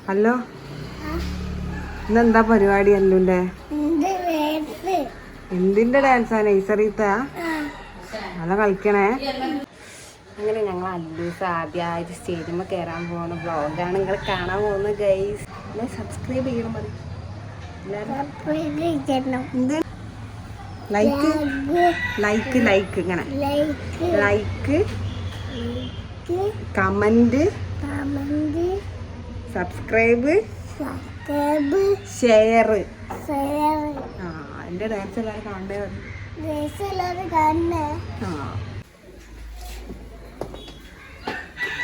Hello, ഇന്നെന്താ പരിപാടി? അല്ലുല്ലേ എന്തിന്റെ ഡാൻസാ? നൈസറിത്താ നല്ല കളിക്കണേ. അങ്ങനെ ഞങ്ങൾ അല്ലൂസ് ആദ്യമായിട്ട് സ്റ്റേജിൽ കയറാൻ പോകുന്ന ബ്ലോഗാണ് നിങ്ങൾ കാണാൻ പോകുന്നത് ഗൈസ്. സബ്സ്ക്രൈബ് ചെയ്യണം, മതി ലൈക്ക് ലൈക്ക് ലൈക്ക് ഇങ്ങനെ ലൈക്ക് കമന്റ് സബ്സ്ക്രൈബ് ഷെയർ. ആ എൻ്റെ ഡാൻസ് എല്ലാവരും കാണണ്ടേ? ആ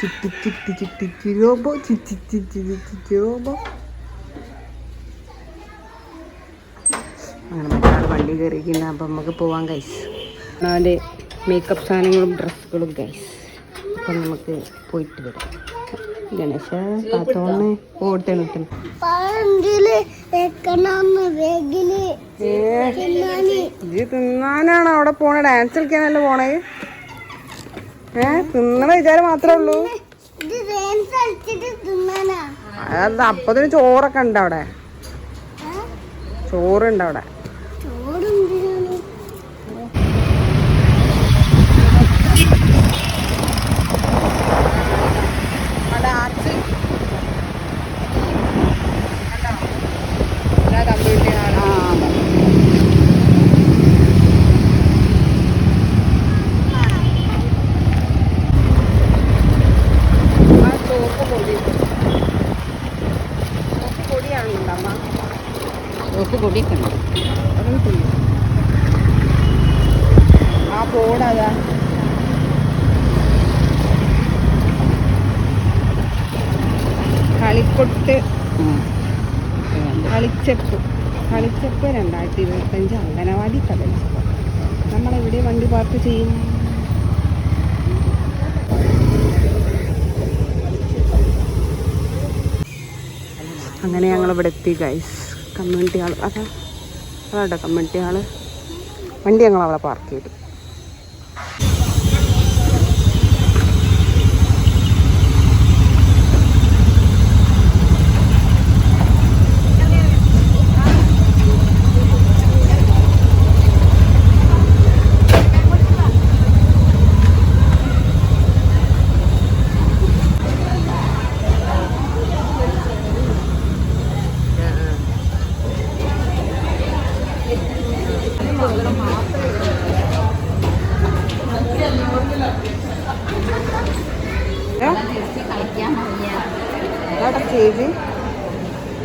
ചിട്ടി ചിട്ടി ചിട്ടി ചിരോബോ ചിറ്റി ചിറ്റി ചിറ്റി ചിരോബോ. അങ്ങനെ മറ്റൊരാൾ വണ്ടി കയറിയിരിക്കുന്ന. അപ്പം നമുക്ക് പോവാൻ ഗൈസ്. അവൻ്റെ മേക്കപ്പ് സാധനങ്ങളും ഡ്രസ്സുകളും ഗൈസ്. അപ്പം നമുക്ക് പോയിട്ട് വരാം. ഗണേശ കാത്തോണ്ട് ഓട്ടണം. ഇത് തിന്നാനാണോ അവിടെ പോണേ? ഡാൻസ് കളിക്കാനല്ലേ പോണേ? തിന്നണ വിചാരം മാത്രമേ ഉള്ളൂ. അതെന്താ അപ്പത്തിന് ചോറൊക്കെ ഉണ്ട് അവിടെ? ചോറുണ്ട് അവിടെ. പൊടിയൊക്കെ ഉണ്ട്. ആ ബോർഡാ കളിക്കൊട്ട് കളിച്ചപ്പ് 2025 അംഗനവാടി കലോത്സവം. നമ്മളെവിടെ വണ്ടി പാർക്ക് ചെയ്യും? അങ്ങനെ ഞങ്ങളിവിടെ എത്തി ഗൈസ്. കമ്മ്യൂണിറ്റി ഹാൾ അതാ കമ്മ്യൂണിറ്റി ഹാള്. വണ്ടി ഞങ്ങൾ അവിടെ പാർക്ക് ചെയ്തു.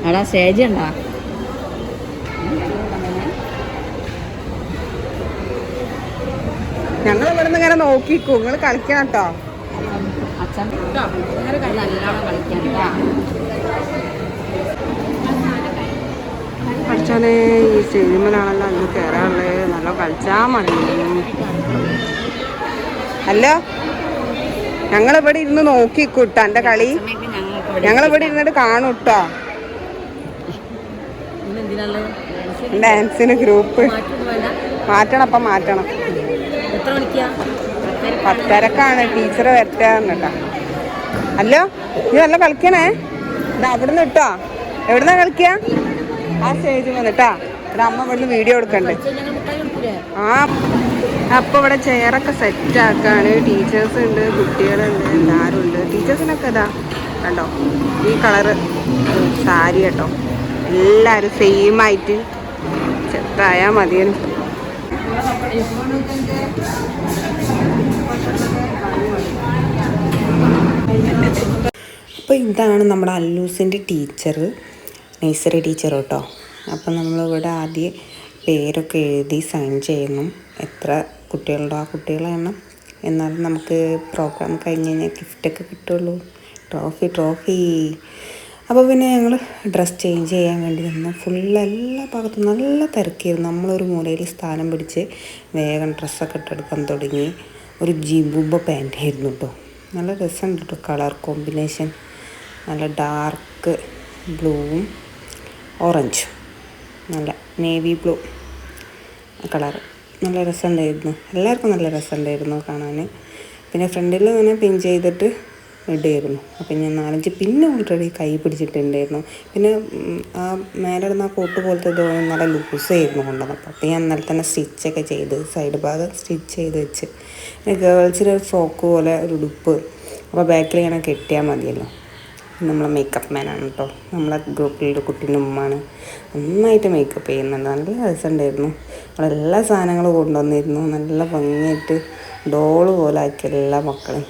അവിടെ സ്റ്റേജ് ഉണ്ടോ? ഞങ്ങൾ ഇവിടെ നിന്ന് ഇങ്ങനെ നോക്കിക്കോ. നിങ്ങൾ കളിക്കണം കേട്ടോ. അച്ഛനെ ഈ സ്റ്റേജിമേലാണല്ലോ അന്ന് കയറാനുള്ളത്. നല്ല കളിച്ചാൽ മതി. ഹലോ, ഞങ്ങളിവിടെ ഇരുന്ന് നോക്കിക്കൂട്ടോ എൻ്റെ കളി. ഞങ്ങളിവിടെ ഇരുന്നിട്ട് കാണൂട്ടോ ഡാൻസിന് ഗ്രൂപ്പ് മാറ്റണം. അപ്പം മാറ്റണം. 10:30 ടീച്ചർ വരട്ടാ. ഹലോ, ഇത് നല്ല കളിക്കണേ. ഇതാ അവിടെ നിന്ന് ഇട്ടോ. എവിടുന്നാ കളിക്കുക? ആ സ്റ്റേജിൽ വന്നിട്ടാ. ഇവിടെ അമ്മ ഇവിടുന്ന് വീഡിയോ എടുക്കണ്ടേ? ആ അപ്പോൾ ഇവിടെ ചെയറൊക്കെ സെറ്റാക്കാണ്. ടീച്ചേഴ്സ് ഉണ്ട്, കുട്ടികളുണ്ട്, എല്ലാവരും ഉണ്ട്. ടീച്ചേഴ്സിനൊക്കെ ഇതാ കണ്ടോ ഈ കളറ് സാരി കേട്ടോ. എല്ലാവരും സെയിമായിട്ട് ചെത്തായാൽ മതിയാണ്. അപ്പോൾ ഇതാണ് നമ്മുടെ അല്ലൂസിൻ്റെ ടീച്ചർ, നഴ്സറി ടീച്ചർ കേട്ടോ. അപ്പം നമ്മളിവിടെ ആദ്യം പേരൊക്കെ എഴുതി സൈൻ ചെയ്യുന്നു. എത്ര കുട്ടികളുണ്ടോ ആ കുട്ടികളെ എണ്ണം. എന്നാലും നമുക്ക് പ്രോഗ്രാം കഴിഞ്ഞ് കഴിഞ്ഞാൽ ഗിഫ്റ്റൊക്കെ കിട്ടുള്ളൂ. ട്രോഫി. അപ്പോൾ പിന്നെ ഞങ്ങൾ ഡ്രസ്സ് ചേഞ്ച് ചെയ്യാൻ വേണ്ടി നിന്ന് എല്ലാ ഭാഗത്തും നല്ല തിരക്കായിരുന്നു. നമ്മളൊരു മൂലയിൽ സ്ഥാനം പിടിച്ച് വേഗം ഡ്രസ്സൊക്കെ ഇട്ടെടുക്കാൻ തുടങ്ങി. ഒരു ജിബുബ പാൻറ്റായിരുന്നു കേട്ടോ. നല്ല രസമുണ്ട് കേട്ടോ കളർ കോമ്പിനേഷൻ. നല്ല ഡാർക്ക് ബ്ലൂവും ഓറഞ്ചും, നല്ല നേവി ബ്ലൂ കളർ. നല്ല രസമുണ്ടായിരുന്നു. എല്ലാവർക്കും നല്ല രസമുണ്ടായിരുന്നു കാണാൻ. പിന്നെ ഫ്രണ്ടിൽ ഇങ്ങനെ പിൻ ചെയ്തിട്ട് ഇടുമായിരുന്നു. അപ്പം ഞാൻ 4-5 പിന്നെ ഓൾറെഡി കൈ പിടിച്ചിട്ടുണ്ടായിരുന്നു. പിന്നെ ആ മേലെ ഇടുന്ന ആ കോട്ട് പോലത്തെ നല്ല ലൂസായിരുന്നു കൊണ്ടുവന്നപ്പോൾ. അപ്പോൾ ഞാൻ ഇന്നലെ തന്നെ സ്റ്റിച്ചൊക്കെ ചെയ്ത് സൈഡ് ഭാഗം സ്റ്റിച്ച് ചെയ്ത് വെച്ച്. പിന്നെ ഗേൾസിന് ഒരു ഫ്രോക്ക് പോലെ ഒരു ഉടുപ്പ്, അപ്പോൾ ബാക്കിൽ ഇങ്ങനെ കെട്ടിയാൽ മതിയല്ലോ. നമ്മളെ മേക്കപ്പ് മാനാണ് കേട്ടോ, നമ്മളെ ഗ്രൂപ്പിലൊരു കുട്ടീൻ്റെ ഉമ്മാണ്. നന്നായിട്ട് മേക്കപ്പ് ചെയ്യുന്നുണ്ട്, നല്ല രസമുണ്ടായിരുന്നു. എല്ലാ സാധനങ്ങളും കൊണ്ടുവന്നിരുന്നു, നല്ല ഭംഗിയായിട്ട് ഡോള് പോലെ ആക്കി എല്ലാ മക്കളും.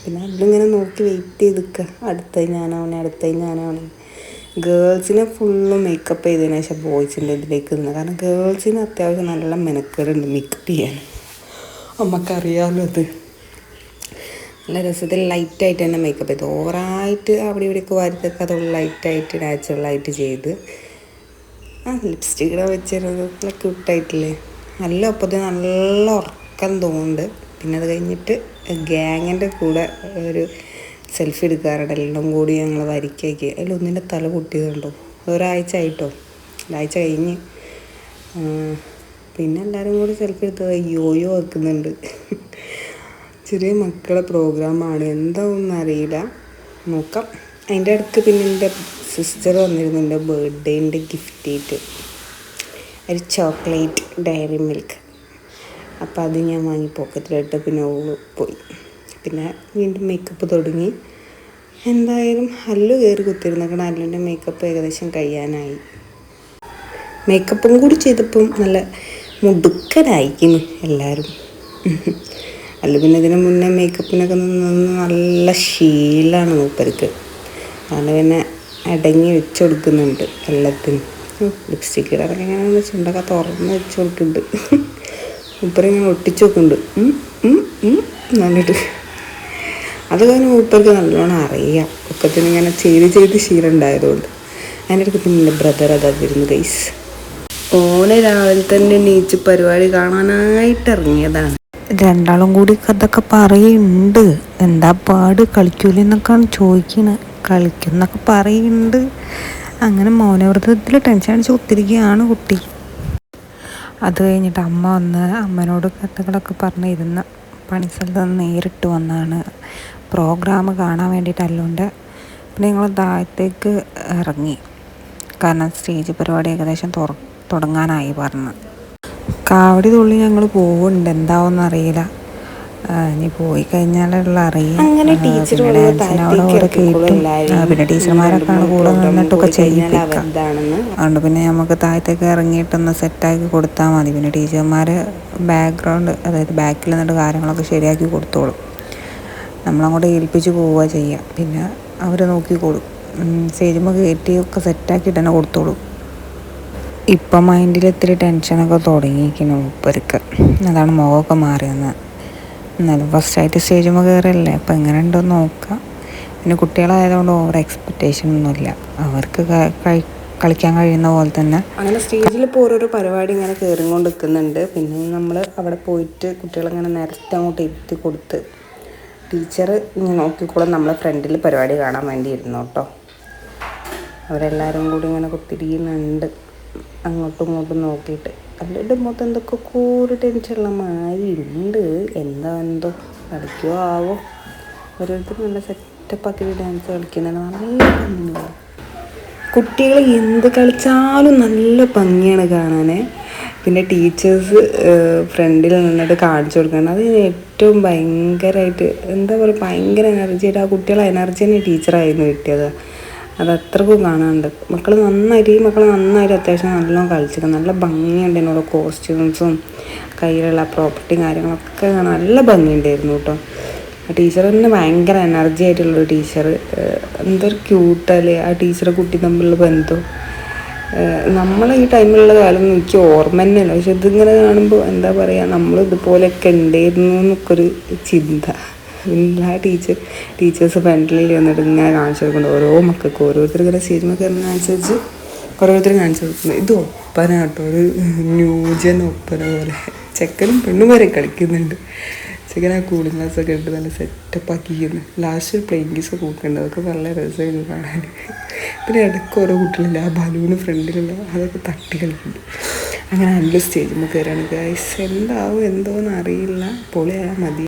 പിന്നെ അതിലിങ്ങനെ നോക്കി വെയിറ്റ് ചെയ്ത് നിൽക്കുക, അടുത്തത് ഞാനാവണേ. ഗേൾസിനെ ഫുള്ള് മേക്കപ്പ് ചെയ്തതിന് ശേഷം ബോയ്സിൻ്റെ ഇതിലേക്ക് നിന്ന്, കാരണം ഗേൾസിന് അത്യാവശ്യം നല്ല മെനക്കേടുണ്ട് മേക്കപ്പ് ചെയ്യാൻ, നമുക്കറിയാമല്ലോ. അത് നല്ല രസത്തിൽ ലൈറ്റായിട്ട് തന്നെ മേക്കപ്പ് ചെയ്ത്, ഓവറായിട്ട് അവിടെ ഇവിടെയൊക്കെ വരുത്തൊക്കെ അതുള്ള ലൈറ്റായിട്ട് നാച്ചുറലായിട്ട് ചെയ്ത്. ലിപ്സ്റ്റിക്കിടെ വെച്ചിരുന്നത് നല്ല ക്യൂട്ടായിട്ടില്ലേ, നല്ല ഒപ്പത്തിന് നല്ല ഉറക്കം തോന്നുന്നുണ്ട്. പിന്നെ അത് കഴിഞ്ഞിട്ട് ഗ്യാങ്ങിൻ്റെ കൂടെ ഒരു സെൽഫി എടുക്കാറുണ്ട്, എല്ലാം കൂടി ഞങ്ങൾ വരിക്കാക്കി. അതിലൊന്നിൻ്റെ തല പൊട്ടിയതുണ്ടോ, ഒരാഴ്ച ആയിട്ടോ, ഒരാഴ്ച കഴിഞ്ഞ്. പിന്നെ എല്ലാവരും കൂടി സെൽഫി എടുത്തത് യോയോ വെക്കുന്നുണ്ട്. ചെറിയ മക്കളെ പ്രോഗ്രാമാണ്, എന്താണെന്ന് അറിയില്ല, നോക്കാം. അതിൻ്റെ ഇടയ്ക്ക് പിന്നെ എൻ്റെ സിസ്റ്റർ വന്നിരുന്നു എൻ്റെ ബർത്ത്ഡേൻ്റെ ഗിഫ്റ്റായിട്ട് ഒരു ചോക്ലേറ്റ് ഡയറി മിൽക്ക്. അപ്പോൾ അത് ഞാൻ വാങ്ങി പോക്കറ്റിലിട്ട് പിന്നെ ഓള് പോയി. പിന്നെ വീണ്ടും മേക്കപ്പ് തുടങ്ങി. എന്തായാലും ഹല്ലു കയറി കുത്തിരുന്നേക്കണം, ഹല്ലുവിൻ്റെ മേക്കപ്പ് ഏകദേശം കഴിയാനായി. മേക്കപ്പും കൂടി ചെയ്തപ്പം നല്ല മുടുക്കനായിരിക്കുന്നു എല്ലാവരും. അല്ല പിന്നെ ഇതിന് മുന്നേ മേക്കപ്പിനൊക്കെ നിന്ന് നല്ല ശീലമാണ് മൂപ്പർക്ക്, അതുകൊണ്ട് പിന്നെ അടങ്ങി വെച്ച് കൊടുക്കുന്നുണ്ട് എല്ലാത്തിനും. ലിപ്സ്റ്റിക്ക് ഇടറൊക്കെ ഇങ്ങനെ ചുണ്ടൊക്കെ തുറന്ന് വെച്ച് കൊടുക്കുന്നുണ്ട്. മൂപ്പരിങ്ങനെ ഒട്ടിച്ച് വെക്കുന്നുണ്ട് എന്നിട്ട്. അത് കാരണം മൂപ്പർക്ക് നല്ലോണം അറിയാം, ഒക്കത്തിന് ഇങ്ങനെ ചെയ്ത് ശീലം ഉണ്ടായതുകൊണ്ട്. അതിൻ്റെ അടുത്ത് പിന്നെ എൻ്റെ ബ്രദർ അതാ വരുന്നു ഗൈസ്. ഓനെ രാവിലെ തന്നെ നീച്ച് പരിപാടി കാണാനായിട്ട് ഇറങ്ങിയതാണ്. രണ്ടാളും കൂടി അതൊക്കെ പറയുന്നുണ്ട്, എന്താ പാട് കളിക്കൂലെന്നൊക്കെയാണ് ചോദിക്കുന്നത്. കളിക്കുന്നൊക്കെ പറയുന്നുണ്ട്. അങ്ങനെ മൗനവ്രതത്തിൽ ടെൻഷൻ അടിച്ച് ഒത്തിരിക്കുകയാണ് കുട്ടി. അത് കഴിഞ്ഞിട്ട് അമ്മ വന്ന് അമ്മനോട് കഥകളൊക്കെ പറഞ്ഞിരുന്ന പണിസ്ഥലത്ത് നിന്ന് നേരിട്ട് വന്നാണ് പ്രോഗ്രാം കാണാൻ വേണ്ടിയിട്ടല്ലോണ്ട്. പിന്നെ ഞങ്ങൾ താഴത്തേക്ക് ഇറങ്ങി, കാരണം സ്റ്റേജ് പരിപാടി ഏകദേശം തുടങ്ങാനായി പറഞ്ഞു. കാവടി തുള്ളി ഞങ്ങൾ പോകുന്നുണ്ട്, എന്താവെന്നറിയില്ല, ഇനി പോയി കഴിഞ്ഞാലുള്ള അറിയാം. പിന്നെ ഡാൻസിന് അവിടെ ഓരോ കേട്ടും പിന്നെ ടീച്ചർമാരൊക്കെയാണ് കൂടെ നിന്നിട്ടൊക്കെ ചെയ്യിപ്പിക്കാം. അതുകൊണ്ട് പിന്നെ നമുക്ക് താഴത്തേക്ക് ഇറങ്ങിയിട്ടൊന്ന് സെറ്റാക്കി കൊടുത്താൽ മതി. പിന്നെ ടീച്ചർമാർ ബാക്ക്ഗ്രൗണ്ട്, അതായത് ബാക്കിൽ നിന്നിട്ട് കാര്യങ്ങളൊക്കെ ശരിയാക്കി കൊടുത്തോളും. നമ്മളങ്ങോട്ട് ഏൽപ്പിച്ച് പോവുക ചെയ്യുക, പിന്നെ അവർ നോക്കിക്കോളും. സ്റ്റേജുമ്പോൾ കയറ്റിയൊക്കെ സെറ്റാക്കിയിട്ട് തന്നെ കൊടുത്തോളും. ഇപ്പം മൈൻഡിൽ ഇത്തിരി ടെൻഷനൊക്കെ തുടങ്ങിയിരിക്കുന്നു മൂപ്പർക്ക്, അതാണ് മുഖമൊക്കെ മാറിയെന്ന്. എന്നാലും ഫസ്റ്റായിട്ട് സ്റ്റേജുമ്പോൾ കയറല്ലേ, അപ്പോൾ എങ്ങനെ ഉണ്ടോയെന്ന് നോക്കാം. പിന്നെ കുട്ടികളായതുകൊണ്ട് ഓവർ എക്സ്പെക്റ്റേഷൻ ഒന്നുമില്ല, അവർക്ക് കളിക്കാൻ കഴിയുന്ന പോലെ തന്നെ. അങ്ങനെ സ്റ്റേജിൽ ഇപ്പോൾ ഓരോരോ പരിപാടി ഇങ്ങനെ കയറിക്കൊണ്ട് നിൽക്കുന്നുണ്ട്. പിന്നെ നമ്മൾ അവിടെ പോയിട്ട് കുട്ടികളിങ്ങനെ നേരത്തെ അങ്ങോട്ട് ഇരുത്തി കൊടുത്ത് ടീച്ചർ ഇങ്ങനെ നോക്കിക്കോളും. നമ്മളെ ഫ്രണ്ടിൽ പരിപാടി കാണാൻ വേണ്ടി ഇരുന്നു കേട്ടോ. അവരെല്ലാവരും കൂടി ഇങ്ങനെ കുത്തിരിക്കുന്നുണ്ട് അങ്ങോട്ടും ഇങ്ങോട്ടും നോക്കിയിട്ട്. അവരുടെ മൊത്തം എന്തൊക്കെ ഒരു ടെൻഷനുള്ള മാതിരി ഉണ്ട്, എന്തോ കളിക്കുമോ ആവോ. ഓരോരുത്തർ നല്ല സെറ്റപ്പാക്കി ഡാൻസ് കളിക്കുന്നുണ്ട്, നല്ല ഭംഗിയാണ്. കുട്ടികൾ എന്ത് കളിച്ചാലും നല്ല ഭംഗിയാണ് കാണാൻ. പിന്നെ ടീച്ചേഴ്സ് ഫ്രണ്ടിൽ നിന്നിട്ട് കാണിച്ചു കൊടുക്കണം, അത് ഏറ്റവും ഭയങ്കരമായിട്ട് എന്താ പറയുക, ഭയങ്കര എനർജിയായിട്ട് ആ കുട്ടികളെ എനർജി തന്നെ ടീച്ചറായിരുന്നു കിട്ടിയത്. അത് അത്രക്കും കാണാനുണ്ട്. ഈ മക്കൾ നന്നായിട്ട് അത്യാവശ്യം നല്ലോണം കളിച്ചിട്ടുണ്ട്, നല്ല ഭംഗിയുണ്ട്. എന്നോട് കോസ്റ്റ്യൂംസും കയ്യിലുള്ള പ്രോപ്പർട്ടിയും കാര്യങ്ങളൊക്കെ നല്ല ഭംഗിയുണ്ടായിരുന്നു കേട്ടോ. ആ ടീച്ചർ തന്നെ ഭയങ്കര എനർജി ആയിട്ടുള്ളൊരു ടീച്ചർ, എന്തൊരു ക്യൂട്ടല്ലേ ആ ടീച്ചറെ കുട്ടി തമ്മിലുള്ള ബന്ധം. നമ്മളെ ഈ ടൈമിലുള്ള കാലം എനിക്ക് ഓർമ്മ തന്നെയല്ല, പക്ഷെ ഇതിങ്ങനെ കാണുമ്പോൾ എന്താ പറയുക, നമ്മൾ ഇതുപോലെയൊക്കെ ഉണ്ടായിരുന്നു എന്നൊക്കെ ചിന്ത. എല്ലാ ടീച്ചേഴ്സ് ഫ്രണ്ടിൽ വന്നിട്ട് ഇങ്ങനെ കാണിച്ചു കൊടുക്കുന്നുണ്ട് ഓരോ മക്കൾക്ക്. ഓരോരുത്തർ ഇങ്ങനെ സ്റ്റേജിൽ കയറുന്നതനുസരിച്ച് ഓരോരുത്തർ കാണിച്ചു കൊടുക്കുന്നത്. ഇത് ഒപ്പന കേട്ടോ, ഒരു ന്യൂജൻ ഒപ്പന പോലെ ചെക്കനും പെണ്ണും വരെ കളിക്കുന്നുണ്ട്. ചെക്കൻ ആ കൂളിംഗ് ഗ്ലാസ്സൊക്കെ ഇട്ട് നല്ല സെറ്റപ്പാക്കിക്കുന്നു. ലാസ്റ്റ് ഒരു പ്ലെയിൻ ഗീസൊക്കെ കൂക്കുന്നുണ്ട്, അതൊക്കെ നല്ല രസമായിരുന്നു കാണാൻ. പിന്നെ ഇടയ്ക്ക് ഓരോ കുട്ടികളില്ല ആ ബലൂണ് ഫ്രണ്ടിലുള്ള അതൊക്കെ തട്ടി കളിക്കുന്നുണ്ട്. അങ്ങനെ നല്ല സ്റ്റേജിൽ കയറാണ് ഗൈസ്. എന്താവും എന്തോന്ന് അറിയില്ല, പൊളിയായാൽ മതി.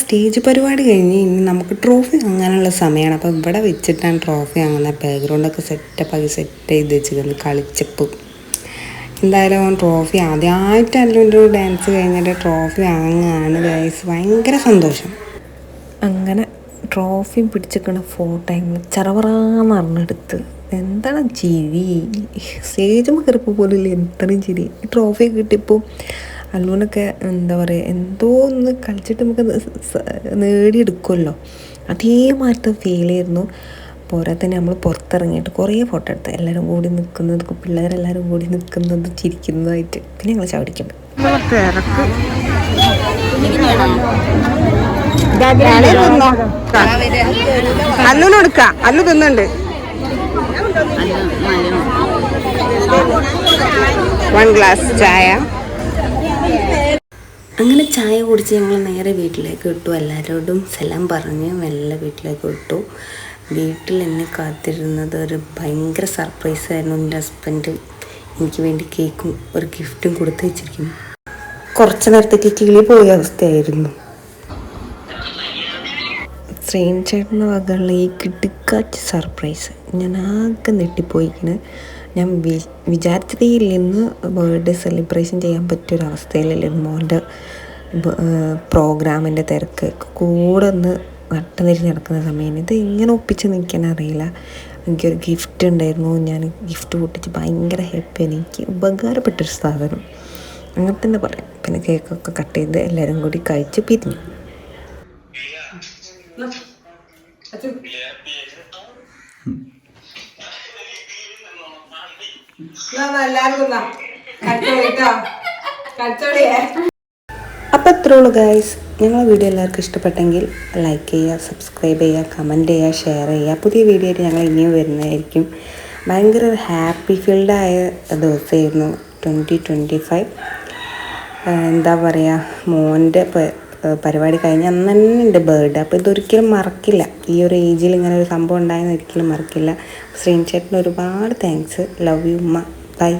സ്റ്റേജ് പരിപാടി കഴിഞ്ഞ് ഇനി നമുക്ക് ട്രോഫി വാങ്ങാനുള്ള സമയമാണ്. അപ്പോൾ ഇവിടെ വെച്ചിട്ടാണ് ട്രോഫി വാങ്ങുന്നത്. ബാക്ക്ഗ്രൗണ്ടൊക്കെ സെറ്റ് ചെയ്ത് വെച്ചിരുന്നു കളിച്ചപ്പോൾ. എന്തായാലും ട്രോഫി ആദ്യമായിട്ടല്ലോ ഒരു ഡാൻസ് കഴിഞ്ഞിട്ട് ട്രോഫി വാങ്ങുകയാണ് ഗൈസ്. ഭയങ്കര സന്തോഷം. അങ്ങനെ ട്രോഫി പിടിച്ചിരിക്കണ ഫോട്ടോ ഞങ്ങൾ ചറവറാന്ന് പറഞ്ഞെടുത്ത്. എന്താണ് ചിരി, സ്റ്റേജ് കയറിപ്പോൾ പോലും ഇല്ല, എത്രയും ചിരി. ഈ ട്രോഫി കിട്ടിയപ്പോൾ അല്ലൂനൊക്കെ എന്താ പറയുക, എന്തോ ഒന്ന് കളിച്ചിട്ട് നമുക്ക് നേടിയെടുക്കുമല്ലോ, അതേമാതിരത്തെ ഫീൽ ആയിരുന്നു. പോരാത്തന്നെ നമ്മൾ പുറത്തിറങ്ങിയിട്ട് കുറേ ഫോട്ടോ എടുത്ത് എല്ലാവരും കൂടി നിൽക്കുന്നത്, പിള്ളേരെല്ലാവരും കൂടി നിൽക്കുന്നത് ചിരിക്കുന്നതായിട്ട്. പിന്നെ ഞങ്ങൾ ചവിടിക്കുന്നുണ്ട്. അല്ലുനൊടുക്ക, അല്ലു തിന്നുണ്ട്. 1 ഗ്ലാസ് ചായ. അങ്ങനെ ചായ കുടിച്ച് ഞങ്ങൾ നേരെ വീട്ടിലേക്ക് വിട്ടു. എല്ലാവരോടും സലാം പറഞ്ഞ് മെല്ലെ വീട്ടിലേക്ക് വിട്ടു. വീട്ടിൽ എന്നെ കാത്തിരുന്നത് ഒരു ഭയങ്കര സർപ്രൈസായിരുന്നു. എൻ്റെ ഹസ്ബൻഡ് എനിക്ക് വേണ്ടി കേക്കും ഒരു ഗിഫ്റ്റും കൊടുത്ത് വെച്ചിരിക്കുന്നു. കുറച്ച് നേരത്തേക്ക് കിളി പോയ അവസ്ഥയായിരുന്നു. ശ്രീൻ ചേട്ടൻ്റെ വകയുള്ള ഈ കിടുക്കാച്ച് സർപ്രൈസ് ഞാൻ ആകെ നെട്ടിപ്പോയിക്കണ്. ഞാൻ വിചാരിച്ചതേ ഇല്ലെന്ന് ബർത്ത്ഡേ സെലിബ്രേഷൻ ചെയ്യാൻ പറ്റിയൊരവസ്ഥയിലല്ലായിരുന്നു. മോൻ്റെ പ്രോഗ്രാമിൻ്റെ തിരക്ക് കൂടെ ഒന്ന് നട്ടനിരിഞ്ഞ് നടക്കുന്ന സമയം ഇത് ഇങ്ങനെ ഒപ്പിച്ച് നിൽക്കാൻ അറിയില്ല. എനിക്കൊരു ഗിഫ്റ്റ് ഉണ്ടായിരുന്നു. ഞാൻ ഗിഫ്റ്റ് പൊട്ടിച്ച് ഭയങ്കര ഹാപ്പിയാണ്. എനിക്ക് ഉപകാരപ്പെട്ടൊരു സാധനം അങ്ങനെ തന്നെ പറയാം. പിന്നെ കേക്കൊക്കെ കട്ട് ചെയ്ത് എല്ലാവരും കൂടി കഴിച്ച് പിരിഞ്ഞു. അപ്പോൾ ഇത്രേ ഉള്ളൂ ഗൈസ്. ഞങ്ങളെ വീഡിയോ എല്ലാവർക്കും ഇഷ്ടപ്പെട്ടെങ്കിൽ ലൈക്ക് ചെയ്യുക, സബ്സ്ക്രൈബ് ചെയ്യുക, കമൻറ്റ് ചെയ്യുക, ഷെയർ ചെയ്യുക. പുതിയ വീഡിയോ ആയിട്ട് ഞങ്ങൾ ഇനിയും വരുന്നതായിരിക്കും. ഭയങ്കര ഒരു ഹാപ്പി ഫീൽഡായ ദിവസമായിരുന്നു 2025. എന്താ പറയുക, മോൻ്റെ പരിപാടി കഴിഞ്ഞ് അന്ന് തന്നെ ഉണ്ട് ബർത്ത്ഡേ. അപ്പോൾ ഇതൊരിക്കലും മറക്കില്ല. ഈ ഒരു ഏജിൽ ഇങ്ങനെ ഒരു സംഭവം ഉണ്ടായെന്ന് ഒരിക്കലും മറക്കില്ല. ശ്രീൻ ചേട്ടന് ഒരുപാട് താങ്ക്സ്. ലവ് യു ഉമ്മ. ബൈ.